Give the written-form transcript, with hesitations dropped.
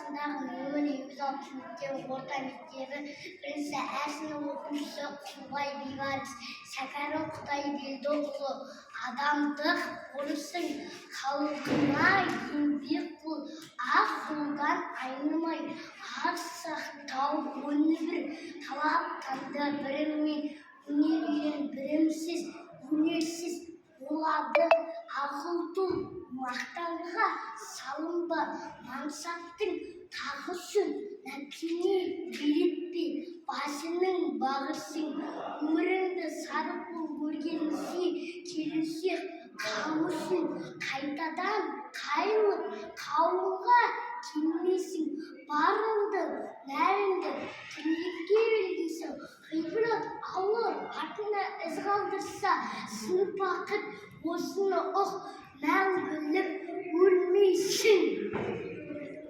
қаласындағы нөмірі 106 мектебі орта мектебі бірінші сынып оқушысы Құлбай Бибарыс. Шәкәрім Құдайбердіұлы, адамдық орысың, халқына еңбек қыл, ақ жолдан айнымай, ақ сақтау өмір, талаптанды біріңмен, өнерген бірімсіз, өнерсіз болады. Ақылтұл мақтанға салынба, мансаптың тағы үшін нәпсіне беретпе, басының бағырсың, өміріңді сарып бол көргеніңше, келіншек қамысың, қайтадан қайылып қауынға келмесің, барыңды, нәріңді тірлікке бергейсің, ғибрат алып артына із қалдырса, сынып бақыт осыны ұқ, мәңгілік өлмейсің.